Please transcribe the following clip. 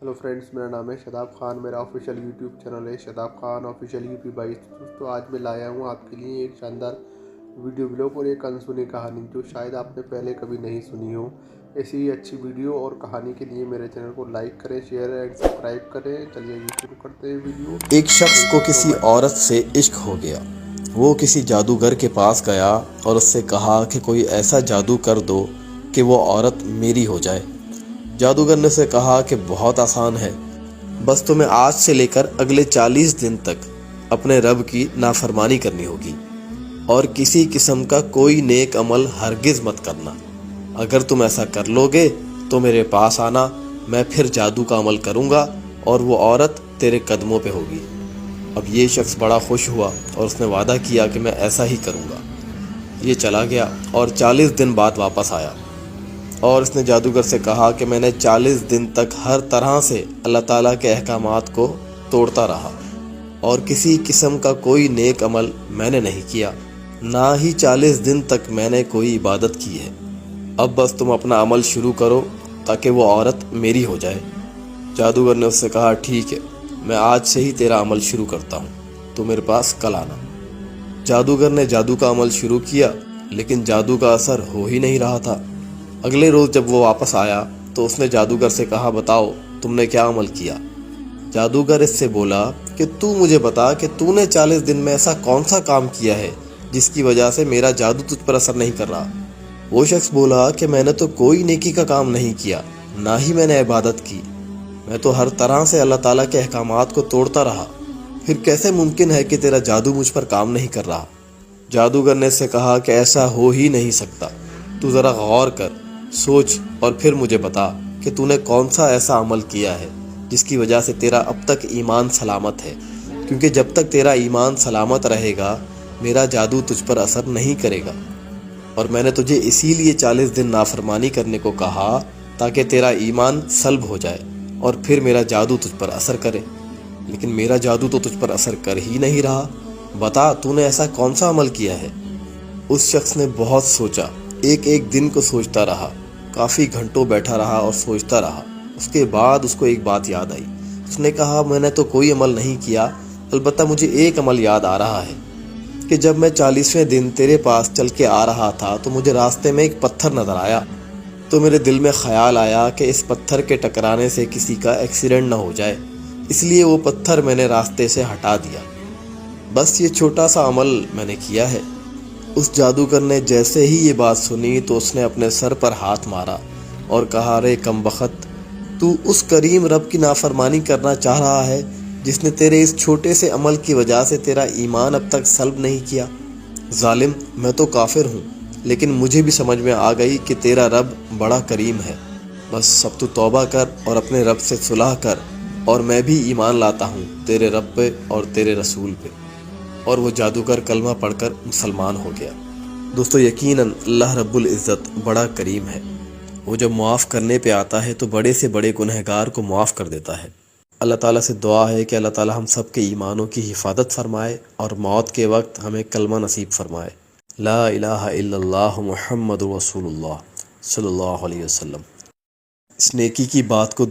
Hello friends, मेरा नाम है शदाब खान। मेरा ऑफिशियल यूट्यूब चैनल है शदाब खान ऑफिशियल यूपी 22। दोस्तों, आज मैं लाया हूँ आपके लिए एक शानदार वीडियो ब्लॉग और एक अनसुनी कहानी जो शायद आपने पहले कभी नहीं सुनी हो। ऐसी ही अच्छी वीडियो और कहानी के लिए मेरे चैनल को लाइक करें, शेयर एंड सब्सक्राइब करें। चलिए शुरू करते हैं वीडियो। एक शख्स को किसी औरत से इश्क हो गया। वो किसी जादूगर के पास गया और उससे कहा कि कोई ऐसा जादू कर दो कि वो औरत मेरी हो जाए। जादूगर ने उसे कहा कि बहुत आसान है, बस तुम्हें आज से लेकर अगले 40 दिन तक अपने रब की नाफरमानी करनी होगी और किसी किस्म का कोई नेक अमल हरगिज मत करना। अगर तुम ऐसा कर लोगे तो मेरे पास आना, मैं फिर जादू का अमल करूँगा और वो औरत तेरे कदमों पे होगी। अब ये शख्स बड़ा खुश हुआ और उसने वादा किया कि मैं ऐसा ही करूँगा। ये चला गया और 40 दिन बाद वापस आया और उसने जादूगर से कहा कि मैंने 40 दिन तक हर तरह से अल्लाह ताला के अहकामात को तोड़ता रहा और किसी किस्म का कोई नेक अमल मैंने नहीं किया, ना ही 40 दिन तक मैंने कोई इबादत की है। अब बस तुम अपना अमल शुरू करो ताकि वो औरत मेरी हो जाए। जादूगर ने उससे कहा, ठीक है, मैं आज से ही तेरा अमल शुरू करता हूँ, तो मेरे पास कल आना। जादूगर ने जादू का अमल शुरू किया, लेकिन जादू का असर हो ही नहीं रहा था। अगले रोज़ जब वो वापस आया तो उसने जादूगर से कहा, बताओ तुमने क्या अमल किया। जादूगर इससे बोला कि तू मुझे बता कि तूने 40 दिन में ऐसा कौन सा काम किया है जिसकी वजह से मेरा जादू तुझ पर असर नहीं कर रहा। वो शख्स बोला कि मैंने तो कोई नेकी का काम नहीं किया, ना ही मैंने इबादत की। मैं तो हर तरह से अल्लाह ताला के अहकामात को तोड़ता रहा। फिर कैसे मुमकिन है कि तेरा जादू मुझ पर काम नहीं कर रहा। जादूगर ने इससे कहा कि ऐसा हो ही नहीं सकता। तू ज़रा गौर कर, सोच और फिर मुझे बता कि तूने कौन सा ऐसा अमल किया है जिसकी वजह से तेरा अब तक ईमान सलामत है, क्योंकि जब तक तेरा ईमान सलामत रहेगा मेरा जादू तुझ पर असर नहीं करेगा। और मैंने तुझे इसीलिए 40 दिन नाफरमानी करने को कहा ताकि तेरा ईमान सल्ब हो जाए और फिर मेरा जादू तुझ पर असर करे, लेकिन मेरा जादू तो तुझ पर असर कर ही नहीं रहा। बता तूने ऐसा कौन सा अमल किया है। उस शख्स ने बहुत सोचा, एक एक दिन को सोचता रहा, काफ़ी घंटों बैठा रहा और सोचता रहा। उसके बाद उसको एक बात याद आई। उसने कहा, मैंने तो कोई अमल नहीं किया, अलबत्ता मुझे एक अमल याद आ रहा है कि जब मैं 40वें दिन तेरे पास चल के आ रहा था तो मुझे रास्ते में एक पत्थर नज़र आया। तो मेरे दिल में ख्याल आया कि इस पत्थर के टकराने से किसी का एक्सीडेंट ना हो जाए, इसलिए वो पत्थर मैंने रास्ते से हटा दिया। बस ये छोटा सा अमल मैंने किया है। उस जादूगर ने जैसे ही ये बात सुनी तो उसने अपने सर पर हाथ मारा और कहा, रे कमबख्त, तू उस करीम रब की नाफरमानी करना चाह रहा है जिसने तेरे इस छोटे से अमल की वजह से तेरा ईमान अब तक सल्ब नहीं किया। जालिम, मैं तो काफिर हूँ, लेकिन मुझे भी समझ में आ गई कि तेरा रब बड़ा करीम है। बस अब तू तौबा कर और अपने रब से सुलह कर, और मैं भी ईमान लाता हूँ तेरे रब पे और तेरे रसूल पे। और वो जादूगर कलमा पढ़कर मुसलमान हो गया। दोस्तों, यकीनन अल्लाह रब्बुल इज़्ज़त बड़ा करीम है। वो जब मुआफ़ करने पे आता है तो बड़े से बड़े गुनहगार को मुआफ़ कर देता है। अल्लाह ताला से दुआ है कि अल्लाह ताला हम सब के ईमानों की हिफाजत फरमाए और मौत के वक्त हमें कलमा नसीब फरमाए। ला इलाहा इल्लल्लाह मुहम्मदुर रसूलुल्लाह सल्लल्लाहु अलैहि वसल्लम। इस नेकी की बात को